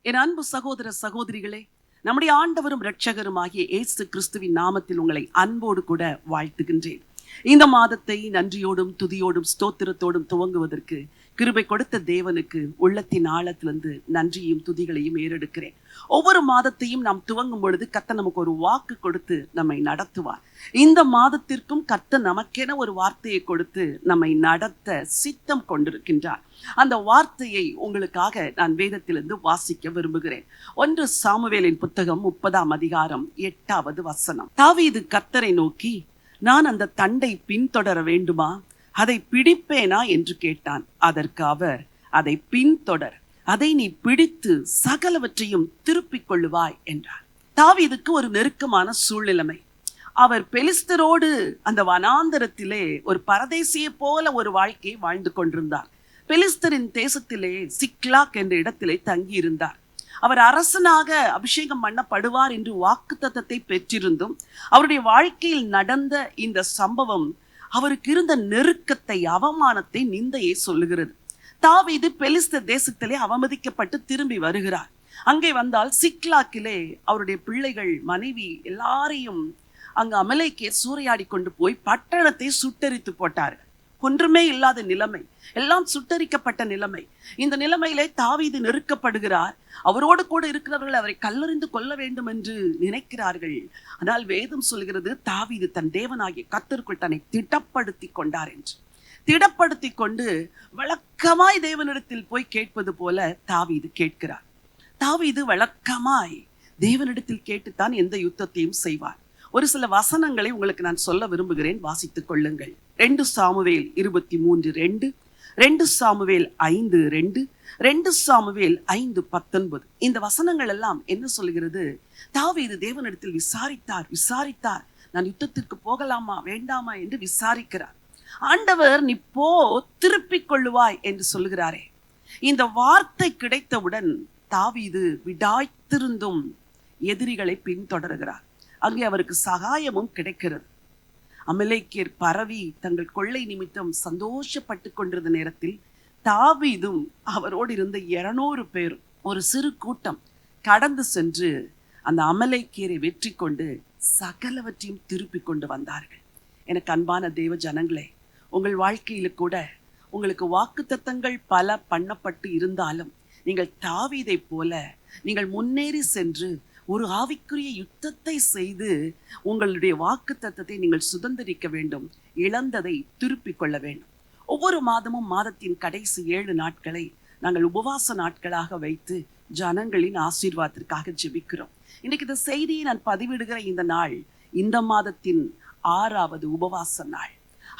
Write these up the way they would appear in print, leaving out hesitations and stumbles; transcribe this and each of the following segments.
என் அன்பு சகோதர சகோதரிகளே, நம்முடைய ஆண்டவரும் இரட்சகருமாகிய இயேசு கிறிஸ்துவின் நாமத்தில் உங்களை அன்போடு கூட வாழ்த்துகின்றேன். இந்த மாதத்தை நன்றியோடும் துதியோடும் ஸ்தோத்திரத்தோடும் துவங்குவதற்கு கிருபை கொடுத்த தேவனுக்கு உள்ளத்தின் ஆழத்திலிருந்து நன்றியும் துதிகளையும் ஏறெடுக்கிறேன். ஒவ்வொரு மாதத்தையும் நாம் துவங்கும் பொழுது கர்த்தர் நமக்கு ஒரு வாக்கு கொடுத்து நம்மை நடத்துவார். இந்த மாதத்திற்கும் கர்த்தர் நமக்கென ஒரு வார்த்தையை கொடுத்து நம்மை நடத்த சித்தம் கொண்டிருக்கின்றார். அந்த வார்த்தையை உங்களுக்காக நான் வேதத்திலிருந்து வாசிக்க விரும்புகிறேன். 1 சாமுவேலின் புத்தகம் 30ஆம் அதிகாரம் 8வது வசனம். தாவீது கர்த்தரை நோக்கி, நான் அந்த தண்டை பின்தொடர வேண்டுமா, அதை பிடிப்பேனா என்று கேட்டான். அதற்கு அவர், அதை பின்தொடர், அதை நீ பிடித்து சகலவற்றையும் திருப்பிக் கொள்ளுவாய் என்றார். தாவீதுக்கு ஒரு நெருக்கமான சூழ்நிலைமை. அவர் பெலிஸ்தரோடு அந்த வனாந்தரத்திலே ஒரு பரதேசியை போல ஒரு வாழ்க்கையை வாழ்ந்து கொண்டிருந்தார். பெலிஸ்தரின் தேசத்திலே சிக்லாக் என்ற இடத்திலே தங்கி இருந்தார். அவர் அரசனாக அபிஷேகம் பண்ணப்படுவார் என்று வாக்குத்தத்தத்தை பெற்றிருந்தும் அவருடைய வாழ்க்கையில் நடந்த இந்த சம்பவம் அவருக்கு இருந்த நெருக்கத்தை, அவமானத்தை, நிந்தையை சொல்லுகிறது. தாவீது பெலிஸ்தர் தேசத்திலே அவமதிக்கப்பட்டு திரும்பி வருகிறார். அங்கே வந்தால் சிக்லாக்கிலே அவருடைய பிள்ளைகள், மனைவி எல்லாரையும் அங்கு அமலேக்கேர் சூறையாடி கொண்டு போய் பட்டணத்தை சுட்டெரித்து போட்டார்கள். ஒன்றுமே இல்லாத நிலைமை, எல்லாம் சுட்டரிக்கப்பட்ட நிலைமை. இந்த நிலைமையிலே தாவீது நெருக்கப்படுகிறார். அவரோடு கூட இருக்கிறவர்கள் அவரை கல்லெறிந்து கொள்ள வேண்டும் என்று நினைக்கிறார்கள். ஆனால் வேதம் சொல்கிறது, தாவீது தன் தேவனாகிய கர்த்தருக்குள் தன்னை திடப்படுத்தி கொண்டார் என்று. திடப்படுத்தி கொண்டு வழக்கமாய் தேவனிடத்தில் போய் கேட்பது போல தாவீது கேட்கிறார். தாவீது வழக்கமாய் தேவனிடத்தில் கேட்டுத்தான் எந்த யுத்தத்தையும் செய்வார். ஒரு சில வசனங்களை உங்களுக்கு நான் சொல்ல விரும்புகிறேன், வாசித்துக் கொள்ளுங்கள். 2 சாமுவேல் 23:2, 2 சாமுவேல் 5:2, 2 சாமுவேல் 5:19. இந்த வசனங்கள் எல்லாம் என்ன சொல்கிறது? தாவீது தேவனிடத்தில் விசாரித்தார். நான் யுத்தத்திற்கு போகலாமா வேண்டாமா என்று விசாரிக்கிறார். ஆண்டவர், நீ போ, திருப்பிக் கொள்ளுவாய் என்று சொல்லுகிறாரே. இந்த வார்த்தை கிடைத்தவுடன் தாவீது விடாய்த்திருந்தும் எதிரிகளை பின்தொடர்கிறார். அங்கே அவருக்கு சகாயமும் கிடைக்கிறது. அமலேக்கியர் பரவி தங்கள் கொள்ளை நிமித்தம் சந்தோஷப்பட்டு கொண்டிருந்த நேரத்தில் தாவீதும் அவரோடு இருந்த 200 பேரும், ஒரு சிறு கூட்டம் கடந்து சென்று அந்த அமலேக்கியரை வெற்றி கொண்டு சகலவற்றையும் திருப்பி கொண்டு வந்தார்கள். எனக்கு அன்பான தேவ ஜனங்களே, உங்கள் வாழ்க்கையில கூட உங்களுக்கு வாக்குத்தத்தங்கள் பல பண்ணப்பட்டு இருந்தாலும் நீங்கள் தாவீதை போல நீங்கள் முன்னேறி சென்று ஒரு ஆவிக்குரிய யுத்தத்தை செய்து உங்களுடைய வாக்குத்தத்தத்தை நீங்கள் சுதந்திரிக்க வேண்டும். இழந்ததை திருப்பிக் கொள்ள வேண்டும். ஒவ்வொரு மாதமும் மாதத்தின் கடைசி 7 நாட்களை நாங்கள் உபவாச நாட்களாக வைத்து ஜனங்களின் ஆசீர்வாதத்திற்காக ஜெபிக்கிறோம். இன்னைக்கு இந்த செய்தியை நான் பதிவிடுகிற இந்த நாள் இந்த மாதத்தின் 6வது உபவாச நாள்.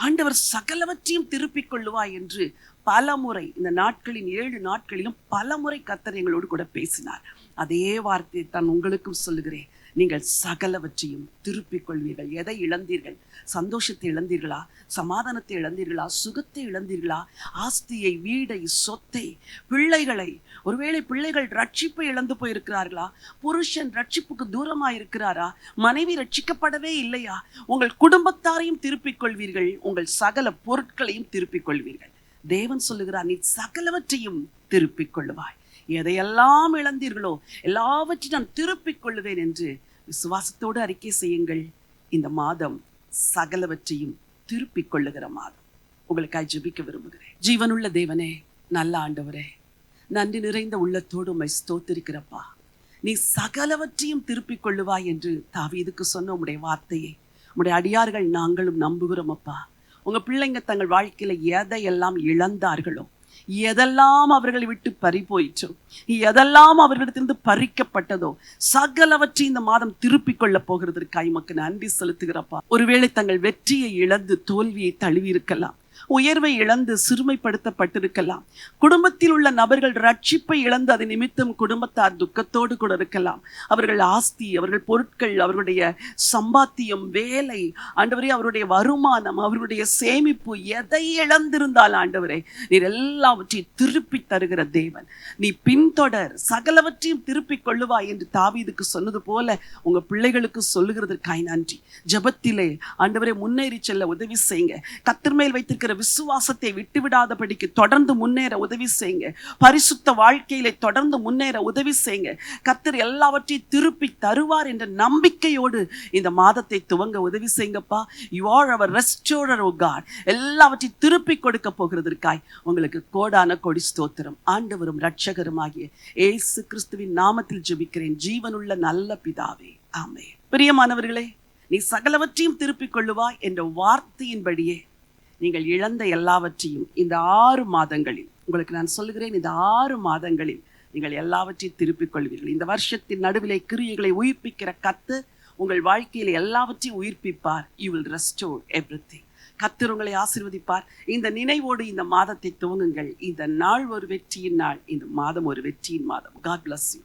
ஆண்டவர் சகலவற்றையும் திருப்பிக் கொள்ளுவாய் என்று பல முறை இந்த நாட்களின் 7 நாட்களிலும் பல முறை கர்த்தர் எங்களோடு கூட பேசினார். அதே வார்த்தையை தான் உங்களுக்கும் சொல்லுகிறேன். நீங்கள் சகலவற்றையும் திருப்பிக் கொள்வீர்கள். எதை இழந்தீர்கள்? சந்தோஷத்தை இழந்தீர்களா? சமாதானத்தை இழந்தீர்களா? சுகத்தை இழந்தீர்களா? ஆஸ்தியை, வீடை, சொத்தை, பிள்ளைகளை? ஒருவேளை பிள்ளைகள் ரட்சிப்பை இழந்து போயிருக்கிறார்களா? புருஷன் ரட்சிப்புக்கு தூரமாக இருக்கிறாரா? மனைவி ரட்சிக்கப்படவே இல்லையா? உங்கள் குடும்பத்தாரையும் திருப்பிக் கொள்வீர்கள். உங்கள் சகல பொருட்களையும் திருப்பிக் கொள்வீர்கள். தேவன் சொல்லுகிறார், நீ சகலவற்றையும் திருப்பிக் கொள்ளுவாய். எதையெல்லாம் இழந்தீர்களோ எல்லாவற்றையும் நான் திருப்பிக் கொள்ளுவேன் என்று விசுவாசத்தோடு அறிக்கை செய்யுங்கள். இந்த மாதம் சகலவற்றையும் திருப்பிக் கொள்ளுகிற மாதம். உங்களுக்காக ஜெபிக்க விரும்புகிறேன். ஜீவனுள்ள தேவனே, நல்ல ஆண்டவரே, நன்றி நிறைந்த உள்ளத்தோடு உம்மை ஸ்தோத்திரிக்கிறப்பா. நீ சகலவற்றையும் திருப்பிக் கொள்ளுவாய் என்று தாவீதுக்கு சொன்ன உம்முடைய வார்த்தையை உம்முடைய அடியார்கள் நாங்களும் நம்புகிறோம் அப்பா. உங்க பிள்ளைங்க தங்கள் வாழ்க்கையில எதையெல்லாம் இழந்தார்களோ, எதெல்லாம் அவர்களை விட்டு பறி போயிற்றோ, எதெல்லாம் அவர்களிடத்திலிருந்து பறிக்கப்பட்டதோ, சகலவற்றை இந்த மாதம் திருப்பிக் கொள்ள போகிறதற்காக உமக்கு நன்றி செலுத்துகிறப்பா. ஒருவேளை தங்கள் வெற்றியை இழந்து தோல்வியை தழுவி இருக்கலாம், உயர்வை இழந்து சிறுமைப்படுத்தப்பட்டிருக்கலாம், குடும்பத்தில் உள்ள நபர்கள் ரட்சிப்பை இழந்து அது நிமித்தம் குடும்பத்தார் துக்கத்தோடு கூட இருக்கலாம். அவர்கள் ஆஸ்தி, அவர்கள் பொருட்கள், அவர்களுடைய சம்பாத்தியம், வேலை, ஆண்டவரே அவருடைய வருமானம், அவர்களுடைய சேமிப்பு, எதை இழந்திருந்தால் ஆண்டவரே நீர் எல்லாவற்றையும் திருப்பி தருகிற தேவன். நீ பின்தொடர், சகலவற்றையும் திருப்பிக் கொள்ளுவாய் என்று தாவீதுக்கு சொன்னது போல உங்க பிள்ளைகளுக்கு சொல்லுகிறதற்காய் நன்றி. ஜெபத்திலே ஆண்டவரே முன்னேறி செல்ல உதவி செய்யுங்க. கர்த்தர் மேல் வைத்திருக்கிற விசுவாசத்தை விட்டுவிடாதபடிக்கு தொடர்ந்து முன்னேற உதவி செய்யுங்க. பரிசுத்த வாழ்க்கையில தொடர்ந்து முன்னேற உதவி செய்யுங்க. கர்த்தர் எல்லாவற்றையும் திருப்பி தருவார் என்ற நம்பிக்கையோடு இந்த மாதத்தை துவங்க உதவி செய்யுங்கப்பா. You are our restorer O God. எல்லாவற்றையும் திருப்பி கொடுக்க போகிறதற்காய் உங்களுக்கு கோடான கொடி ஸ்தோத்திரம். ஆண்டவரும் இரட்சகருமாகிய இயேசு கிறிஸ்துவின் நாமத்தில் ஜெபிக்கிறேன் ஜீவனுள்ள நல்ல பிதாவே, ஆமென். பிரியமானவர்களே, நீ சகலவற்றையும் திருப்பிக் கொள்ளுவாய் என்ற வார்த்தையின்படியே நீங்கள் இழந்த எல்லாவற்றையும் இந்த 6 மாதங்களில், உங்களுக்கு நான் சொல்லுகிறேன், இந்த 6 மாதங்களில் நீங்கள் எல்லாவற்றையும் திருப்பிக் கொள்வீர்கள். இந்த வருஷத்தின் நடுவிலே கிரியைகளை உயிர்ப்பிக்கிற கர்த்தர் உங்கள் வாழ்க்கையில் எல்லாவற்றையும் உயிர்ப்பிப்பார். You will restore everything. கர்த்தர் உங்களை ஆசீர்வதிப்பார். இந்த நினைவோடு இந்த மாதத்தை துவங்குங்கள். இந்த நாள் ஒரு வெற்றியின் நாள், இந்த மாதம் ஒரு வெற்றியின் மாதம். God bless you.